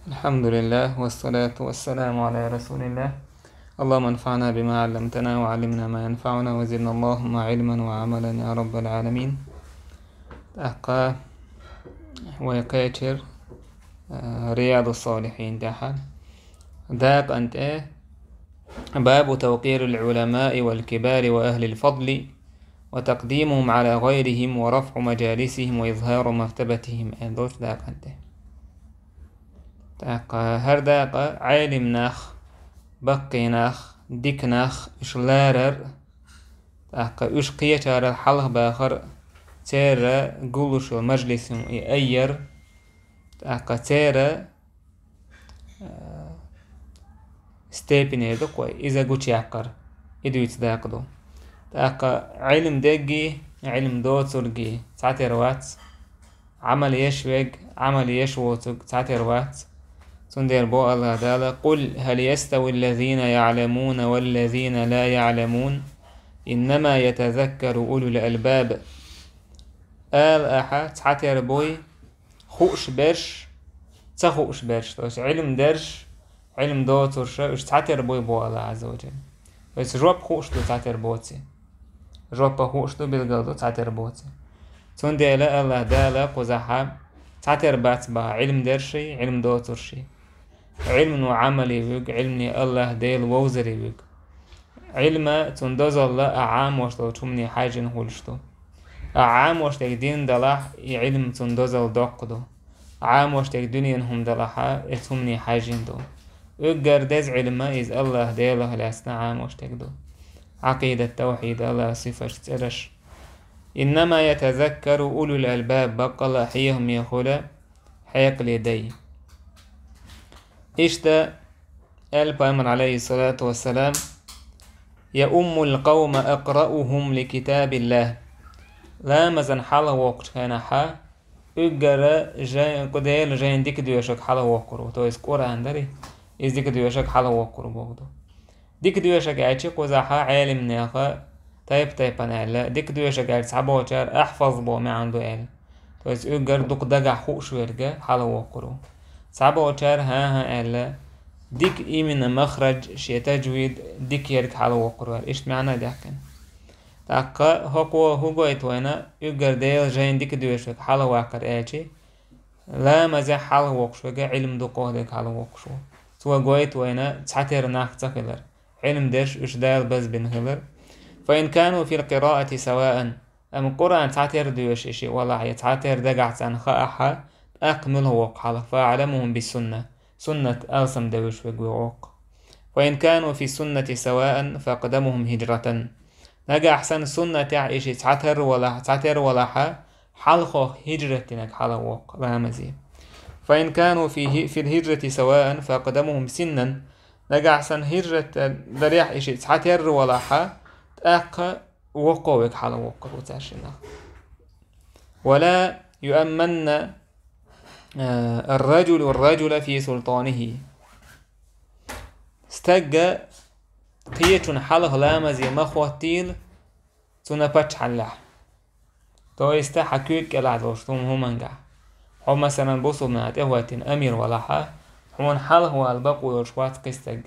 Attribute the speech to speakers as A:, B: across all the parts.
A: الحمد لله والصلاة والسلام على رسول الله. اللهم انفعنا بما علمتنا وعلمنا ما ينفعنا وزدنا اللهم علما وعملا يا رب العالمين. أقا ويكاتر رياض الصالحين داحل ذاك أنت باب توقير العلماء والكبار وأهل الفضل وتقديمهم على غيرهم ورفع مجالسهم وإظهار مرتبتهم دوش ذاك أنت هر داق عالم ناخ بقي ناخ ديك ناخ إشلارر إش قيتار الحلق باخر تيرا قولش المجلس يأير تيرا ستيبيني دقوي إذا قوش يعقر إدو يتداقدو علم دقي علم دوترقي تعتير وات عمل يشوق عمل يشوتك تعتير وات تندير بو الله تعالى قل هل يستوي الذين يعلمون والذين لا يعلمون إنما يتذكر أولو الألباب أحد تعتير بوي خوش برش تخوش برش توش علم درش علم دوترش وش تعتير بوي بو الله عز وجل بس جواب خوش دو تعتير بوتي جواب خوش دو بالقلدو تعتير بوتي تندير الله تعالى قزحاب تعتير بات با علم درشي علم دوترشي علم وعملي ويق علمني الله ديل ووزري ويق علم تندوز الله أعام وشتو تشمني حاجة نقولشتو أعام وشتك دين دلاح علم تندوز الدقدو عام وشتك دنيا هم دلاحا اتمني حاجة دو وقردز علم إذ الله ديله لأسنا عام وشتك دو عقيدة التوحيد الله صفة ترش إنما يتذكر أولو الألباب بقى حيهم يخولا حيق لدي إشتا البيمن عليه الصلاة والسلام يؤم القوم أقرأهم لكتاب الله لا مزن حاله وقت كان حا أجرى جاي قديل جاي ديك ديوشك حاله وقرو تو إسكورا هندري إز ديك ديوشك حاله وقرو بوغدو ديك ديوشك عيشي قزحا عالم ناخا طيب أنا لا ديك ديوشك عيش صعبو وشار أحفظ بو ما عنده علم تو إس أجر دوك دقا خوش ويرجع حاله وقرو صعبو وشار ها ألا ديك من مخرج شي تجويد ديك يرك حاله وقرو إيش معنى دحكن تاقا هو يتوانا يقر ديل جاين ديك ديوشك حاله واقر آجي لا مزح حاله وقشو علم دوقوه ديك حاله وقشو سوا قويت وانا تحتير ناق تخلر علم ديش اش دايل بز بنهلر فإن كانوا في القراءة سواء أم قرآن تحتير ديوش إشي والله يتحتير دقعت عن خاحة أكمله وقحله فأعلمهم بالسنة سنة ألسم دوش وقوق وإن كانوا في السنة سواء فأقدمهم هجرة نجا أحسن سنة تعيش تعتر ولا حلقه هجرتنك حلوق رامزي فإن كانوا في الهجرة سواء فقدمهم سنا نجا أحسن هجرة دريح إيش تعتر ولا تأق وقوك حلوق وتعشنا ولا يؤمن الرجل في سلطانه استجى قيتون حلق لامزي مخواتيل تونا باتش حلح تو يستا حكيك العدوش توم همانجا حو مثلا بوصل نات اهواتين امير ولاحا حوان حلق والباق ويرشوات قستق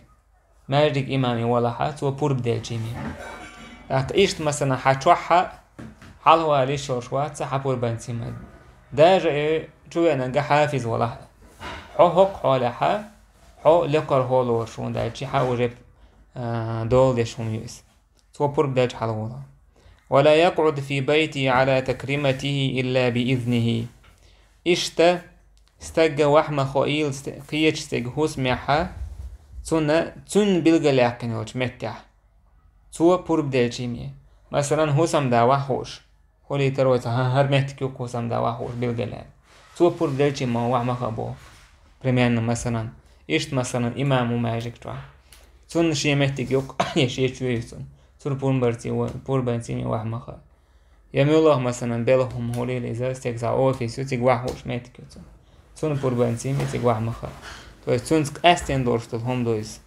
A: ماجدك امامي ولاحا تو بور بدال جيمي اك ايشت مثلا حاتوحا حلق واليش ورشوات سحا بور بانسيماد داجا ايه جو انجا حافظ ولاحا حو هق حوالحا حو لقر هولو ورشون داجي حا وجب دول ديشهم يوس تو بور بدال حلولا ولا يقعد في بيتي على تكريمته إلا بإذنه إشتا استجى وحما خويل قيش استج هوس ميحا تون بلغ لاقن وش متح تو بور بدال جيمي مثلا هوسم دا وحوش هولي ترويت هر متكيو هوسم دا وحوش بلغ لاقن تو بور بدال جيما وحما خبو بريميان مثلا إشت مثلا إمام ماجيك توا تون شي مهتك يوك يشي شويسون تون بور بنتيمي وحمخا يمي الله مثلا بلهم هولي لإذا استيقظا أوفيسيو تيق وحوش مهتك يوتون تون بور بنتيمي تيق وحمخا تو تون أستين دورشتل هم دويس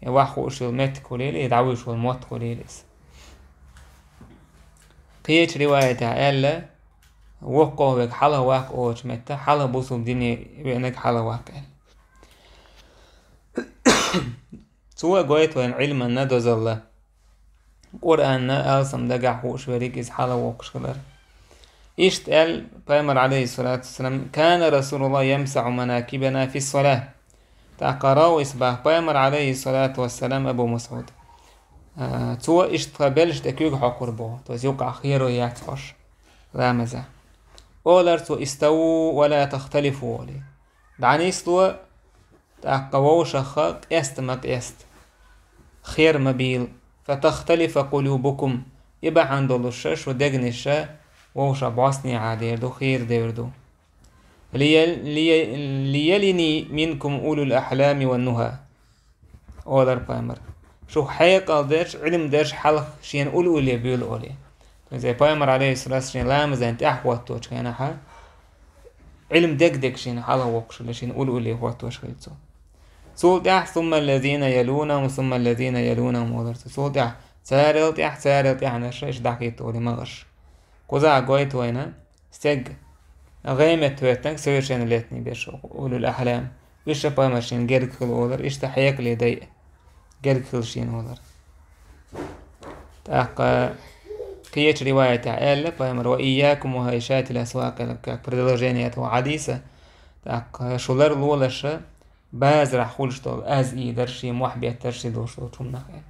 A: وحوش المهتك هولي يدعويش والموت هولي ليس قيش رواية ألا وقوه حلا واق أوش متى حلا بوصل ديني بأنك حلا واق سوى قويت وين علما ندوز الله قرآن ألسم دقع خوش وريك إز حالا وقش كدر اشتقال بيامر عليه الصلاة والسلام كان رسول الله يمسح مناكبنا في الصلاة تقراو إصباح بيامر عليه الصلاة والسلام أبو مسعود تو اشتقبلش تكيوك حقور بو تو يوقع خيرو ياتفش لا مزح أولر تو استووا ولا تختلفوا ولي دعني استوى تقوو شخاق استمك است خير مبيل فتختلف قلوبكم يبقى عند الشش ودقن الشا ووش بعصني عادير دو خير ديردو ليلني منكم أولو الأحلام والنهى أولر بايمر شو حيق الدرش علم درش حلق شين أولو اللي بيول أولي زي بايمر عليه الصلاة والسلام لام زين تحوات توش كينا حال علم دك شين حالا وقش لشين أولو اللي هو توش خيلتو سولتح ثم الذين يلونهم ثم الذين يلونهم ولرت سولتح سارلتح نشرش دحكيت ولي مغش كوزا قويت وينا استيق غيمة تويتنك سويرشين ليتني بيش أولو الأحلام إيش بايمر شين جيرك كل أولر إيش تحيك لي دايق جيرك كل شين أولر تاق قيت رواية عائلة بايمر وإياكم وهيشات الأسواق لك بردلجينيات وعديسة تاق شولر لولش بازرح خولشتول از اي درشي محبية ترشي دوشتول شمناخي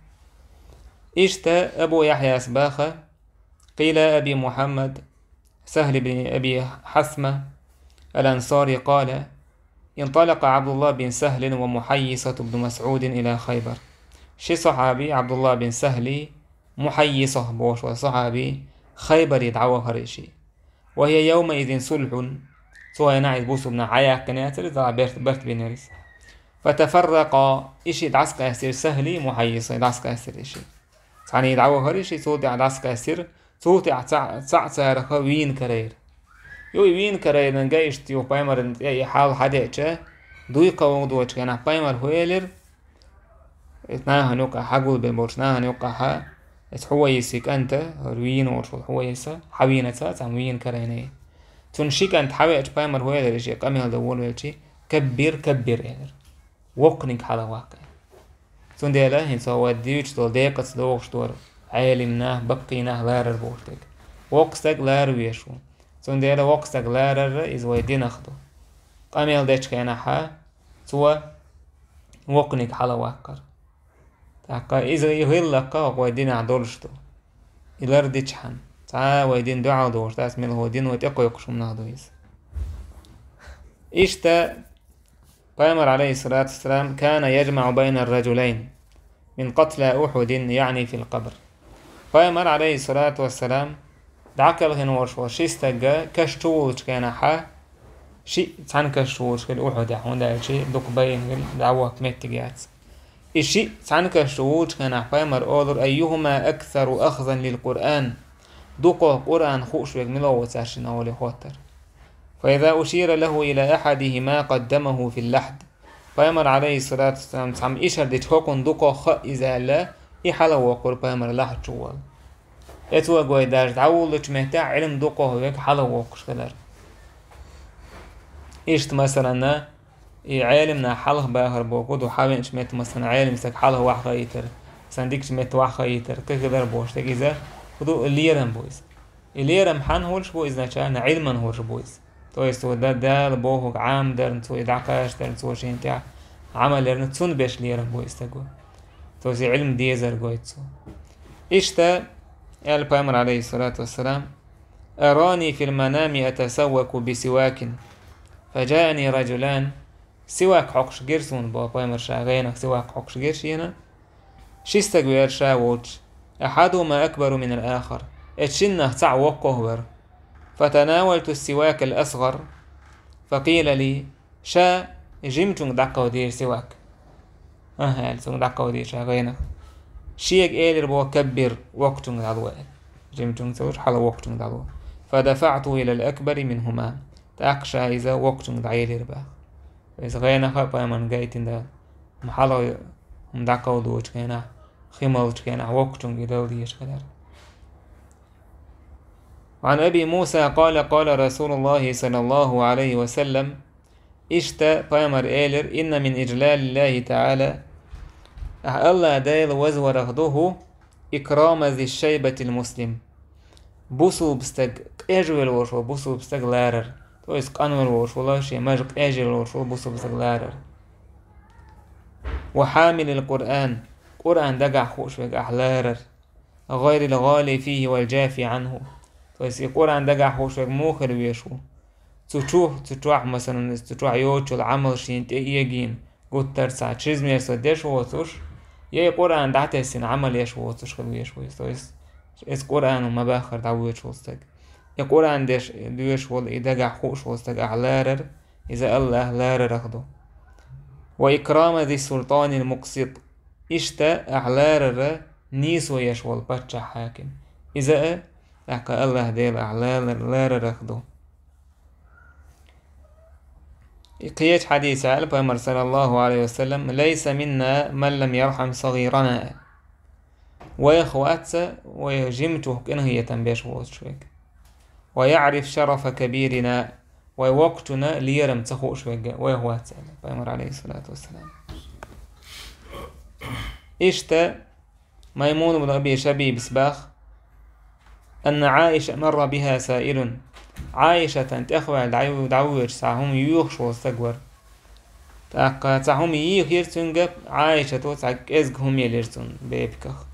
A: اشتا ابو يحيى اسباخة قيل ابي محمد سهل بن ابي حثمة الانصاري قال انطلق عبد الله بن سهل ومحيصة بن مسعود الى خيبر شي صحابي عبد الله بن سهل محيصة بوش وصحابي خيبر يدعوه هريشي وهي يومئذ صلح سوى نعيد بوسو بن عياك كنياتر ذا برت بنيرس فتفرق إشي دعسك أسير سهلي محيصة دعسك أسير إشي يعني يدعوه هريشي صوتي دعسك أسير صوتي عتسعر وين كرير وين كرير نجايش تيو بايمر أي حال حديثة دويقة وضوش كان بايمر هويلر اتناها نوقع حقول بالبورش ناها نوقع ها اتحويسك أنت وين ورشو حويسة حوينة تعم وين كريني تنشيك أنت حويت بايمر هويلر إشي قامل دول ويلشي كبير إيلر وقنك حالا واقع سنديلا هنسا وديوش دول ديقس دوغش دور عالمناه بقيناه لارر بوشتك وقستك لار ويشو سنديلا وقستك لارر إز ويدين أخدو قامل ديش كينا حا سوى وقنك حالا واقع تاقا إذا يهيل لقا ويدين عدولشتو إلار ديش حان تا ويدين دعا دوش تاس ميل هو دين ويتقو يقشو مناه دويس إشتا بايمر عليه الصلاة والسلام كان يجمع بين الرجلين من قتل أحد يعني في القبر بايمر عليه الصلاة والسلام دعكل هن ورش استجا كشتولش كان حا شيء تان كشتولش كل أحد هون شيء دق بين دعوة متجات الشيء تان كشتولش كان بايمر أولر أيهما أكثر أخذا للقرآن دقه قرآن خوش ويجمله وتعشين أولي خوتر فإذا أشير له إلى أحدهما قدمه في اللحد بايمر عليه الصلاة والسلام تعم إشار دي تحوكن دوكو خ إذا لا إحالا وقر بايمر لحد شوال إتوا قوي داش دعولش مهتاع علم دوكو هيك حالا وقش كدر إشت مثلا عالمنا حاله باهر بوقود وحاول شميت مثلا عالم سك حاله واحد يتر صنديق شميت واحد يتر كذا بوش تجيزه خدو الليرم بويز الليرم حن هولش بويز نشان علما هولش بويز تويس تو ده بوهك عام در نتو يدعكاش در نتو شين تاع عمل در نتون بيش ليرم بويز تقول توسي علم ديزر قويتسو إشتا قال بايمر عليه الصلاة والسلام أراني في المنام أتسوك بسواك فجاءني رجلان سواك حقش جرسون بايمر شاغينك سواك حقش جرشينا شيستا قوير شاووش أحدهما أكبر من الآخر اتشنه تاع وقهور فتناولت السواك الأصغر فقيل لي شا جمتون دقا ودير سواك هالسون دقا ودير شاغينك شيك إيلر بو كبر وقتون دعوة جمتون سوش حال وقتون دعوة فدفعت إلى الأكبر منهما تأقشى إذا وقتون دعيلر با إذا غينا خابا من جايتين دا محالة دقا ودوش كينا خمالش كينا وقتون إذا وديش كدر عن أبي موسى قال قال رسول الله صلى الله عليه وسلم اشتا بايمر إيلر إن من إجلال الله تعالى الله دايل وزور أخذوه إكرام ذي الشيبة المسلم بوصل بستق إجوال ورشو بوصل بستق لارر تويس قانول ورشو الله شيء ماجق إجل ورشو بوصل بستق لارر وحامل القرآن قرآن دقع خوش وقع لارر غير الغالي فيه والجافي عنه تويس قرآن دقع خوش وقع موخر ويشو تتوح مثلا تتوح يوتشو العمل شين تيجين قلت ترسع تشيز ميرسا ديش ووتوش يا قرآن دعته سين عمل يش ووتوش خلو يش ويستويس اس قرآن وما باخر دعويش وستق يا قرآن ديش دويش وال إدقع خوش وستق أعلارر إذا الله لارر أخدو وإكرام ذي السلطان المقسط إشتا أعلارر نيس ويش والبتش حاكم إذا أحكى الله ديل أعلارر لارر أخدو قيت حديث على بأمر صلى الله عليه وسلم ليس منا من لم يرحم صغيرنا ويخواتس ويجمته كأنه هي تنبيش وشويك ويعرف شرف كبيرنا ووقتنا ليرم تخو شويك ويخواتس بأمر عليه الصلاة والسلام إشتا ميمون بن أبي شبيب سباخ أن عائشة مر بها سائل عائشة تأخوى دعوج ساهم يوخش وستقور تاهم يرتنجب عائشة توتعك إزقهم يلرتن بيبكخ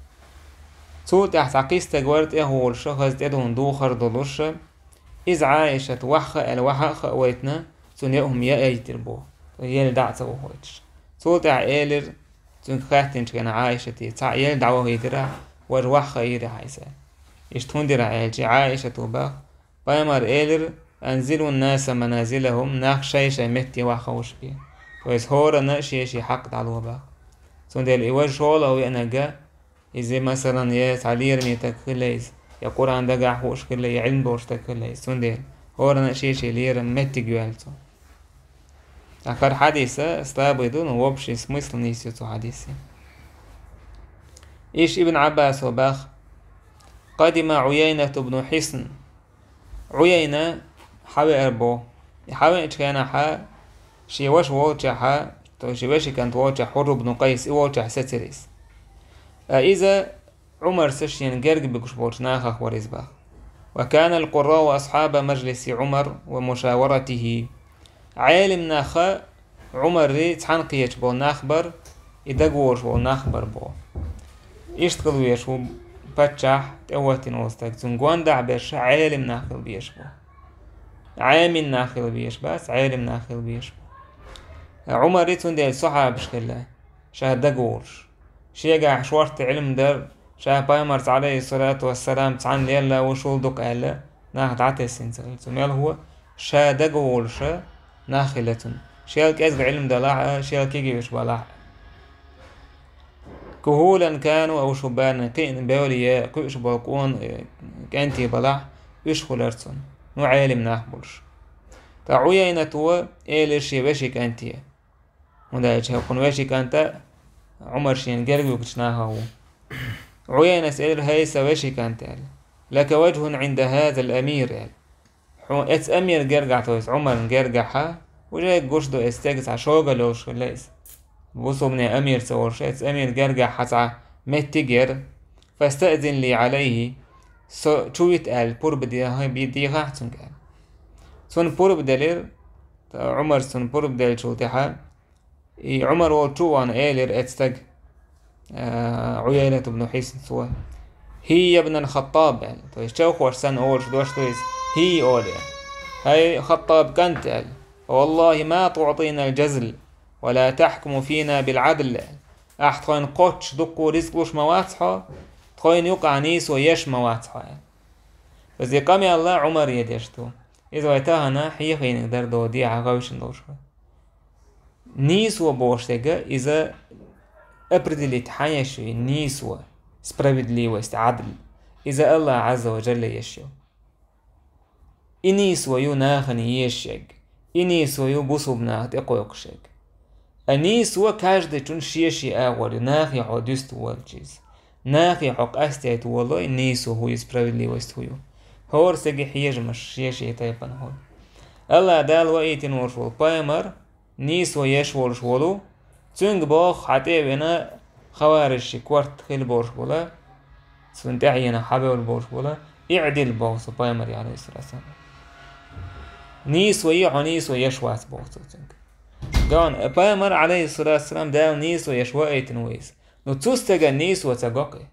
A: تو تحت عقيس تقورت إهول شخص تدهن دوخر دلوش إز عائشة وحخ الوحخ ويتنا تنيئهم يأيتر بو يل دعته وهوتش تو تع إيلر تنخاتن كان عائشة تاع يل دعوه يدرع وروحخ يدرع عيسى يشتون درع عائشة وباخ بأمر إيلر أنزلوا الناس منازلهم ناخ شيء متي وخوش بيه ويس هورا ناشي حق على الوباخ سندل إيواج شولا ويأنا جا إذا مثلا ياس علير ميتكليز يقول عن دقع خوش كله علم بوش تكليز سندل هورا ناشي لير متي جوالتو أكار حديثة استابدون ووبش اسمه نيسيتو حديثي إيش ابن عباس وباخ قدم عيينة بن حصن عيينة حاوي أربو حاوي إتكينا حا شي واش ووجه حا تو شي واش كانت ووجه حر بن قيس ووجه ستريس إذا عمر سشين جرق بكشبوش ناخخ ورزباخ وكان القراء وأصحاب مجلس عمر ومشاورته عالم ناخا عمر ري تحنقيش بو ناخبر إدقوش بو ناخبر بو إشتغلوا يشو باتشاح تقوتين وستك زنقوان دع بيش عالم ناخل بيش بو عامل ناخل بيش بس عالم ناخل بيش بو عمر ريتون ديال صحاب بشكله شاه دقوش شيقع شوارت علم در شاه بايمرز عليه الصلاة والسلام تسعن ليلا وشول دق ألا ناخد عتي سنسل سميال هو شاه دقوش ناخلتون شيالك أزق علم دلاع شيالك يجيش بلاع كهولا كانوا أو شبانا كين بوليا كيش بالقون كأنتي بلاع يشخل أرسون نو عالم ناخبولش تعوينا توا إيلش يبشي كأنتي ودايش هكون وشي كأنت عمر شين قلبي وكشناها هو عيينة سئل هيسا وشي كأنت لك وجه عند هذا الأمير اتس أمير قرقع تويس عمر قرقعها وجاي قشدو استيقظ عشوغة لوش ليس بوصو من أمير سورش اتس أمير قرقع حتى متجر فاستأذن لي عليه شويت قال بور بديها حتن قال سون بور بدلير عمر سون بور بدل شو تحا عمر وشوان إيلر اتستق عيينة بن حصن سوا هي ابن الخطاب يعني تويس شوخ ورسان أورش دوش تويس هي أولي هاي خطاب كانت والله ما تعطينا الجزل ولا تحكم فينا بالعدل أحتخين قوتش دقو رزقوش مواتحا تخين يقع نيس ويش مواتحا فزي قامي الله عمر يديشتو إذا ويتاهنا حي خين نقدر دو دي عغاوش ندوشها نيس وبوشتك إذا أبردلي تحايش نيس وسبرابدلي واستعدل إذا الله عز وجل يشيو إنيس ويو ناخني يشيك إنيس ويو بوصو بناخت إقو يقشيك أنيس وكاجد تون شيشي أول ناخي حدوست والجيز ناخي حق أستيت والله نيس وهو يسبرابدلي واستويو هور سجي حيج مش شيشي تايبان هون الله دال وإيتين ورشول بايمر نيس ويش ورشولو تنگ باخ حتى بنا خوارج كورت خيل بورش بولا سنتعينا حبيب بورش بولا يعدل بوسو بايمري عليه الصلاة والسلام نيس ويا نيس ويشواس بوسو قان بايمر عليه الصلاة والسلام دال نيس ويشوا تنويس نتوستجا نيس وتجاقي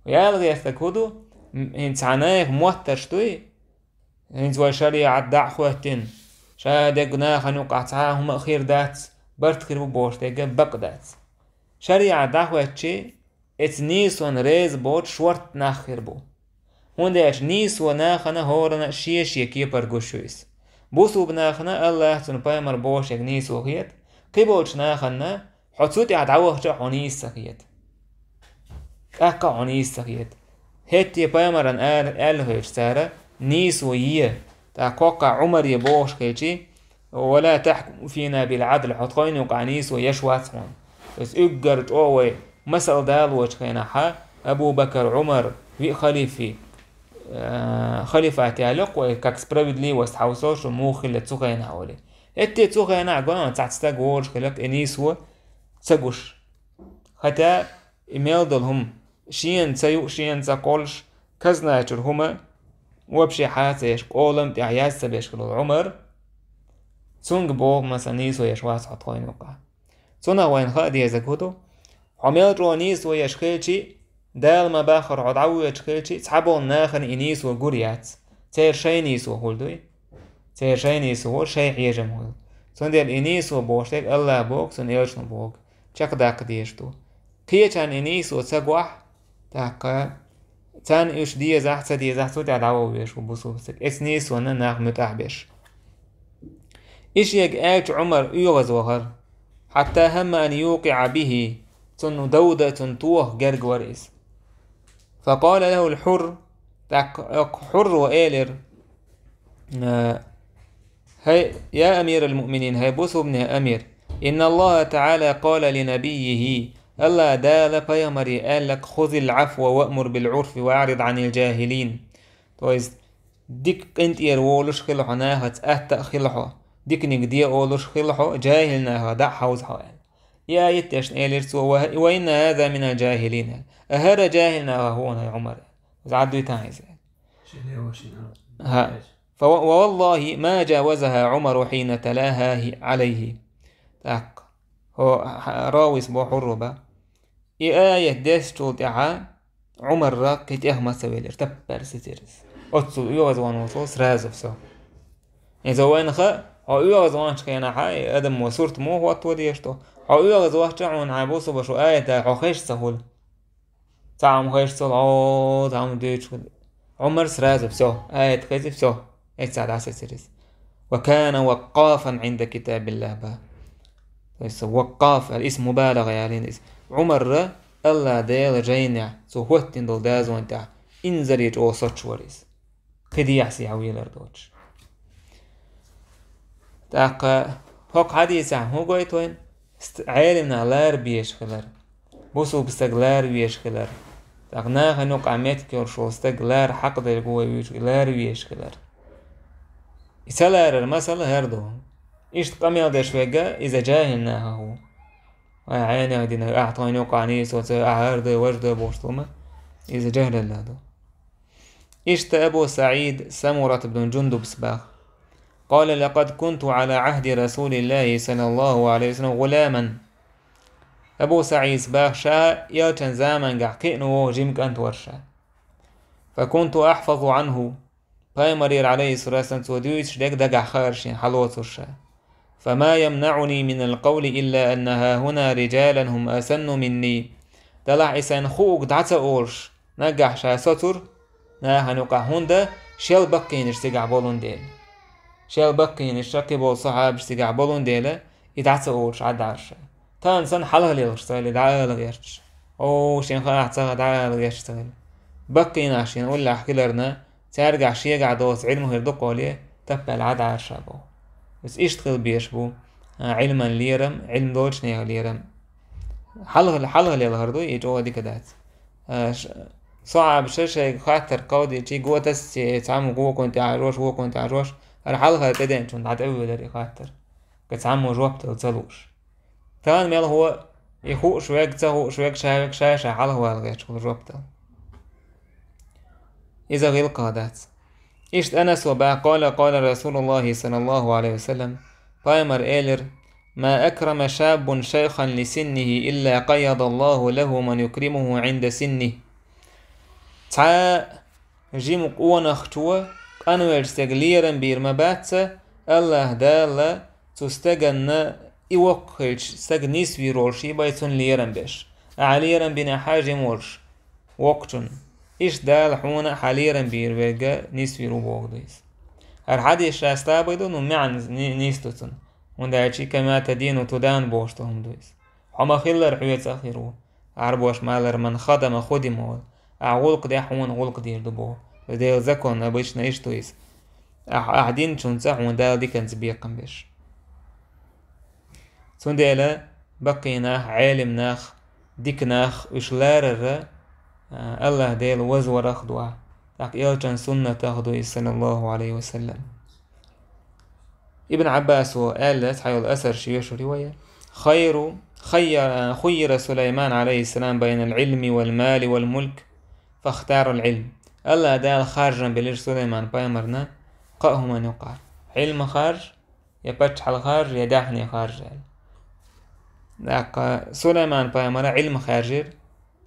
A: ويالغي يستكودو هنت عنايك موتر شتوي هنت وشريعة دعوة شادق ناخن وقعتها هم أخير دات برت كربو بوش تيجا بق دات شريعة دعوة شي ات نيس ون ريز بوت شورت ناخر بو هون داش نيس وناخنا هورنا شيش يكي برغوشويس بوسو بناخنا الله تن بايمر بوش يك نيس وخيت قبولش ناخنا حتسوتي عدعوه جا حنيس سخيت أكا حنيس سخيت هتي بايمران هيش سارة نيس ويه تاقوقع عمر يبوش كيجي ولا تحكم فينا بالعدل حتقين وقع نيس ويشوات هون بس اقرت اوه مسأل دال وشخينا حا أبو بكر عمر في خليفي خليفة تعلق وكاك سبراودلي واستحوصوش وموخي لتسوخينا حولي اتي تسوخينا عقونا تعتستاق وورش خلاك انيسو تساقوش حتى إيميل دولهم شين تسيو شين تساقولش كزناتر هما وبشي حاسيش قولم تعياس سبيشكلو عمر تسونج بوغ مثلا نيسو يشواس حطقين وقع تسونا وين خادي يزاكوتو عميل رو نيسو يشخيلشي دال ما باخر عدعو يشخيلشي تحبون ناخن إنيسو قريات تير شي نيسو هولدوي تير شي نيسو هول شي حيجم هول تسون ديال إنيسو بوشتك الله بوغ سون يلشن بوغ چاق داق ديشتو كيه چان إنيسو تساقوح تاقا تان إيش دي زح تدي زح سوتي عدعو بيش وبوسو بسك إسنيسو ناخ متاح بيش إيش يقاج عمر يغز وغر حتى هم أن يوقع به تن دودة توه قرق ورئيس فقال له الحر حر وآلر هاي يا أمير المؤمنين هاي بوسو ابن أمير إن الله تعالى قال لنبيه الله دال بيامري قال لك خذ العفو وأمر بالعرف وأعرض عن الجاهلين تويز ديك انت يرولش خلحو ناهت أهتا خلحو ديك نقدي أولش خلحو جاهل ناها دع حوز حوال يا يتش إليرسو وإن هذا من الجاهلين أهر جاهل ناها هون يا عمر زعدو يتعيز ها فوالله ما جاوزها عمر حين تلاها عليه تاق هو راوي سبو حربة آية ديستو دعا عمر راك يتأهما سويلر تبر ستيرس أتصو يوزوان وصوص رازف سو إذا وين خا أو يوزوان شكينا حاي أدم وصورت مو هو أطوليشتو أو يوزوان شعون عبوسو بشو آية دا خيش سهول تعم خيش سهول تعم ديش عمر سرازف سو آية خيزف سو إتساعد عسى سيرس وكان وقافا عند كتاب الله با وقاف الاسم مبالغة يعني الاسم عمر الله ديل جينع سوهتين دول دازوان تاع إنزريج أو صوتش وريس خدي يحسي عويلر دوتش تاقا هوك حديث عن هو قويت وين عالمنا لار بيش خلر بوسو بستغلار بيش خلر تاقنا خنوق عميت كيور شو استغلار حق دل قوي بيش لار بيش خلر يسالار المسألة هردو إيش قميل داش فيقا إذا جاهلناها هو عيني هدينا أعطاني وقعني صوت أعارض وجد بوشتوما إذا جهل الله دو إيش أبو سعيد سمرة بن جندب سباخ قال لقد كنت على عهد رسول الله صلى الله عليه وسلم غلاما أبو سعيد سباخ شاء يلتن زامن قعقئنه جمك أنت ورشا فكنت أحفظ عنه بايمرير عليه الصلاة والسلام وديوش ديك دقع خارشين حلوة الشا فما يمنعني من القول إلا أنها هنا رجالا هم أسن مني دلع إسان خوك دعتا أورش نقع شا سطر ناها نقع هندا شال بقين اشتقع بولون ديل شال بقين اشتقي بول صحاب اشتقع بولون ديل إدعتا أورش عد عرشا تان سن حلها ليغشتغل دعا لغيرش أو شين خلاح تغى دعا لغيرشتغل بقين عشين أولا أحكي لرنا ترجع شيء قاعد دوس علمه يردق عليه تبع العاد عرشا بو بس إيش بيش بو علما ليرم علم دولش نيغ ليرم حلغ ليلهردو يجوا دي كدات صعب شيء خاطر قودي شيء قوة تس تعمل قوة كنت عروش أنا حلغ تدين شون عاد أول دري خاطر كتعمل جوابته وتصلوش ثاني ميل هو يخوش ويك شايك شايش على هو الغيش والربط إذا غير قادات إشت أنس وبا قال رسول الله صلى الله عليه وسلم بايمر إيلر ما أكرم شاب شيخا لسنه إلا قيض الله له من يكرمه عند سنه تا جيمك ونختوى أنوير استغليرن بيرما باتسا الله دالا تستغن إوكيش سغنيس ويرولشي بايتون ليرن بيش أعليرن بنا حاجة مورش وقتن إيش دال حونا حاليرن بيربيغا نيس ويرو بوغدويس هر شاستا بيدو نمعن نيستوتن وندايشي كما تدين تدان بوشتهم دويس حما خيلر حويت أخيرو عربوش مالر من خدم خدمه أعولق دي حون غولق دير دبو ديل زكون أبيشنا إشتويس أحدين شنسا حون دال دي كان زبيقن بيش سنديلا بقيناخ عالمناخ ديكناخ وشلارر الله ديل وزور أخدوا تاك إلجان سنة أخدوا صلى الله عليه وسلم ابن عباس وقال حيو الأثر شيوش رواية خير سليمان عليه السلام بين العلم والمال والملك فاختار العلم الله دال خارجا بلير سليمان بايمرنا قاهم من يقع علم خارج يبتش على خارج يداحني خارج داك سليمان بايمر علم خارجير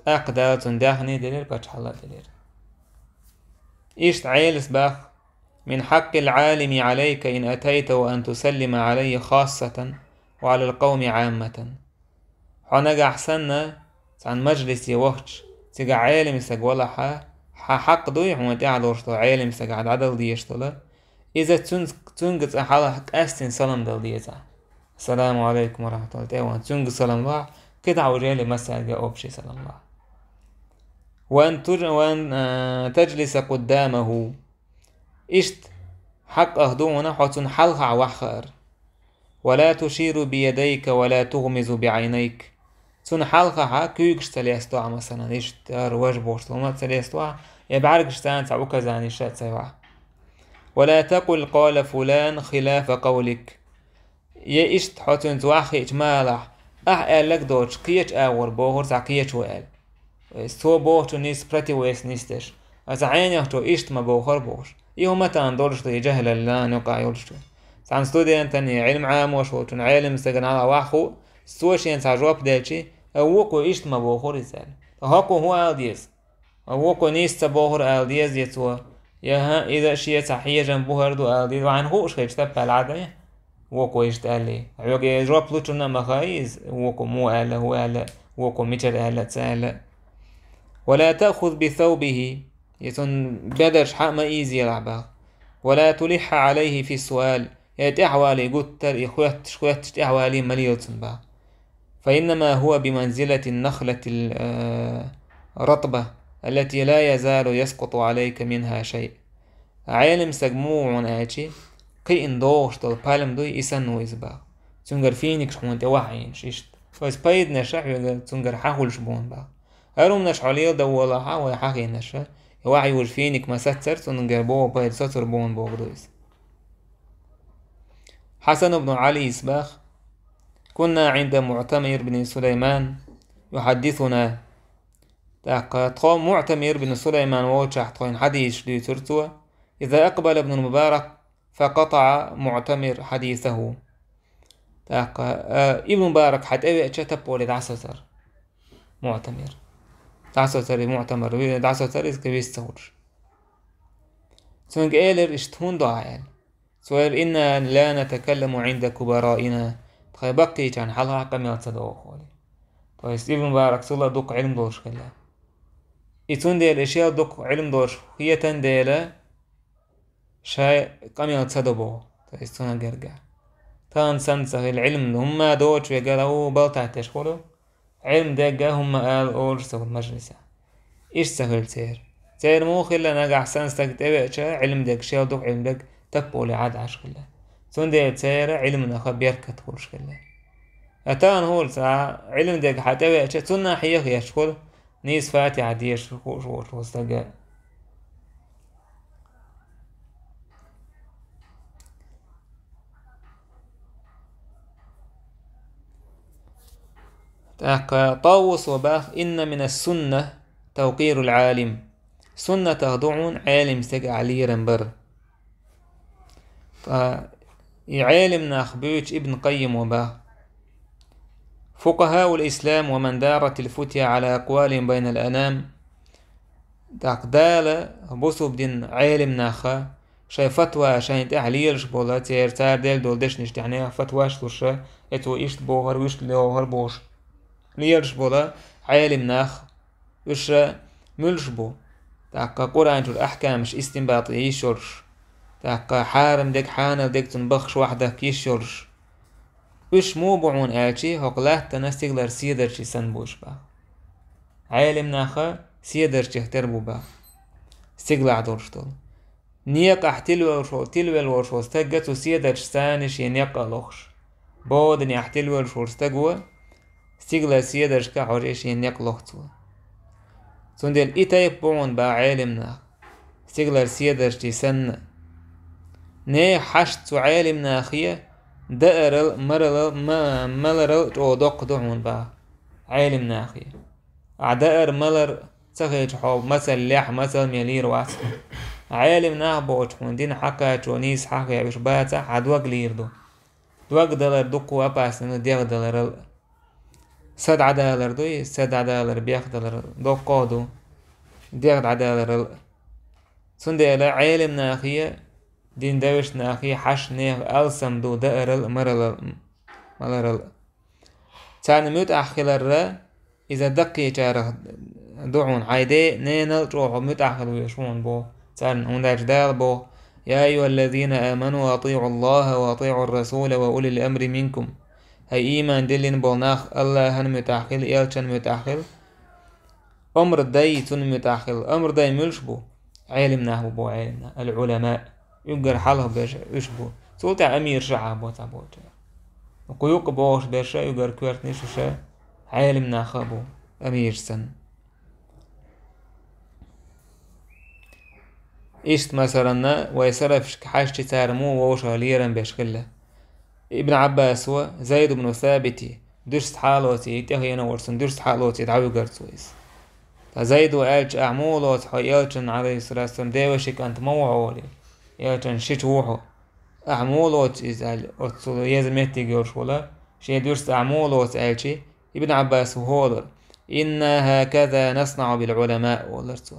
A: أقدالة داخني دلير بتش على دلير إيش عيل سباخ من حق العالم عليك إن أتيت وأن تسلم عليه خاصة وعلى القوم عامة حنجا أحسننا عن مجلس يوختش تيجا عالم سجولا حق دوي حمد أعلورشتو عالم سجعد عدل ديشتولا إذا تنجز أحالك أستن سلام دل ديزا السلام عليكم ورحمة الله تعالى تنجز سلام الله كده عوريالي مساجة أوبشي سلام الله وأن تجلس قدامه إشت حق أهدونا حتن حلقع وحخر ولا تشير بيديك ولا تغمز بعينيك تن حلقع كيكش تليستوع مثلا إشت رواج بوشتوما تليستوع يبعرقش تان تعوك زاني شات سيوع ولا تقل قال فلان خلاف قولك يا إشت حتن توحي إجمالح أحقال لك دوش قيش آور بوهر تعقيش وقال سو بوهر نيس براتي ويس نيستش از عينيهتو إشت ما بوهر بوش إيهو متى دورشتو يجهل اللان يقع يولشتو سان ستودينتني علم عام وشوتن علم سجن على واحو سوشين ساجوب دالشي أوكو إشت ما بوهر يزال هاكو هو آلديز أوكو نيست بوهر آلديز يتوا يها إذا شيء صحيح جنبه هردو آلديز وعن هوش خيش تبع العادة وكو يشتغلي عيوك يجرب لوتشنا مخايز وكو مو آلة هو آلة وكو ميتر آلة تسالة ولا تأخذ بثوبه يتون بدرش حق ما إيزي يلعبها ولا تلح عليه في السؤال يتحوالي قتر إخواتش تحوالي مليوتن با فإنما هو بمنزلة النخلة الرطبة التي لا يزال يسقط عليك منها شيء عالم سجموع آتي قي اندوش تل بالم دوي إسان ويزبا تنجر فينيكش حون توحين شيشت فاس بايد نشح يقول تنجر حاول شبون با هرم نش عليه دولا حاول حاقي نشح يوعي والفينيك ما ستر تنجر بو بايد ستر بون بوغدويس حسن بن علي إسباخ كنا عند معتمر بن سليمان يحدثنا تقوم معتمر بن سليمان ووشح طوين حديث دي ترتوى إذا أقبل ابن المبارك فقطع معتمر حديثه ابن مبارك حتى أبي أتشتب ولد عسسر معتمر عسسر معتمر عسسر إذ كبيس تورش سنج إيلر اشتهون ضاعين سؤال إنا لا نتكلم عند كبرائنا بقي كان حلها كم يتصدقوا خالي فايس ابن مبارك صلى دوق علم دورش كلا يتون ديل إشياء دوق علم دورش هي تنديلا شاي كم يتصدقوا فايس تونا جرجع تان سنسه العلم هم دوش ويقالوا بلطع تشخلوا علم دقا هم قال أول سوى المجلسة إيش سهل تير مو خلا نقع سنسك تبع علم دق شيء دوق علم دق تقبل عاد عش خلا سندي تير علم نخب يركت خورش خلا أتان هو ساعة علم دق حتى تنا حيخ يشكل نيس فاتي عديش خوش وستقى طاووس وباخ إن من السنة توقير العالم سنة تخضعون عالم سج علي رنبر عالم ناخبوش ابن قيم وباخ فقهاء الإسلام ومن دارت الفتية على أقوال بين الأنام تقدال بوسو بدين عالم ناخا شاي فتوى شاي تحليل بولا تير تار ديل دول دش نشتعني فتوى شتوشا اتو إشت بوهر ويشت لوهر بوش ليرش بولا عالم ناخ وش ملش بو تاقا قرآن جل أحكام مش استنباط يشورش تاقا حارم ديك حانل ديك تنبخش وحدك يشورش وش مو بعون آلشي هقلاه تنستيغلر سيدرشي سنبوش با عالم ناخا سيدرشي اختربو با استيغلع دورشتول نيق احتلو تلوال ورشو استقتو سيدرش سانش ينيق لوخش بودن يحتلو ورشو استقوى استيغلر سيدرش كعوريش ينيق لوختو سندل إتايب بعون با عالم ناخ استيغلر سيدرشي سن ني حشت عالم ناخيه دائر ملر او دوق دعون با عالم ناخي عدائر ملر تخيج حوب مثل لح مثل ميلير واس عالم ناخ بوش دين حقا تونيس حقا يبش باتا عدوق ليردو دوق دلر دوقو أباس إنو ديغ دلر سد عدالر دوي سد عدالر بيخ دلر دوقو دو ديغ عدالر سندي عالم ناخيه دين دوش ناخي حش نيغ ألسم دو دائر ملرل تاني ميوت أخيلر إذا دقي جاره دعون عايدي نينل روحو ميوت أخيل ويشون بو تاني هنداج دال بو يا أيها الذين آمنوا أطيعوا الله وأطيعوا الرسول وأولي الأمر منكم هاي إيمان دلين بولناخ الله هن ميوت أخيل إيالشان ميوت أخيل أمر داي تون ميوت أخيل أمر داي ملش بو علمناه بو علمنا العلماء يقر حاله بيش يشبو سولتا أمير شعب بوتا بوتا وقيوق بوش بيشا يقر كوارت نيشوشا عالم ناخبو أمير سن إشت مثلا ويسرف حاجتي تارمو ووشا ليرا بيشكله ابن عباس هو زيد بن ثابتي درست حالوتي تهينا ورسن درست حالوتي دعوي قرتويس فزيد وقالش أعمولوت حيالشن عليه الصلاة والسلام ديوشك أنت موعولي يالشن شيت ووحو أعمولوت إزال أتصل يزمتي جورشولا شي درست أعمولوت قالشي ابن عباس هولر إنا هكذا نصنع بالعلماء ولرتو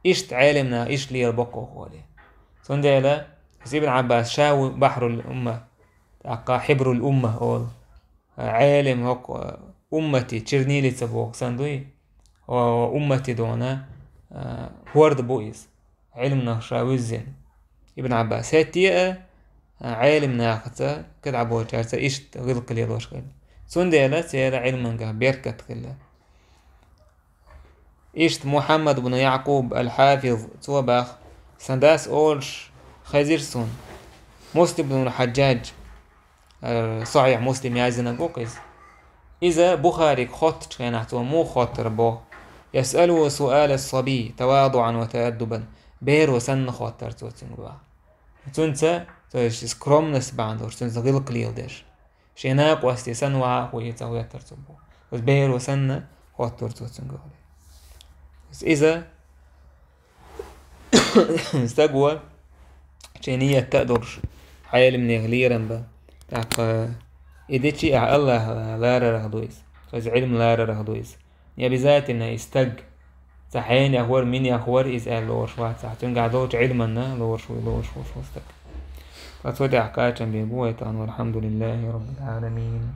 A: إشت علمنا إيش لي البقو خولي سنديلا ابن عباس شاو بحر الأمة تاقا حبر الأمة أول عالم هق أمتي تشرنيلي تبوك سندوي وأمتي دونا هورد بويز علمنا شاوزين ابن عباس هاتي عالم ناخته كد عبوه جارتا إشت غلق لي دوش قل سنديلا سيرا علمنا بيركت خلا إشت محمد بن يعقوب الحافظ توباخ سنداس أولش خزيرسون مسلم بن الحجاج صحيح مسلم يازنا قوقز إذا بخاري خط كانت مو خطر بو يسأله سؤال الصبي تواضعا وتأدبا بير وسن خطر توتنقوا تنسى سكرومنس باندور تنسى غير قليل ديش شيناق واستي سنوع ويتاوي ترتبو بير وسن خطر توتنقوا إذا استقوى شينية تقدر حيال من غليرا با تاق إدتشي الله لا رهدويس فز علم لا رهدويس يا بذات إنه يستق صحين يخور من يخور يسأل لور شوات صحتون قاعدوش علمنا لور شو استق فتودع كاتشن بيبويت والحمد لله رب العالمين.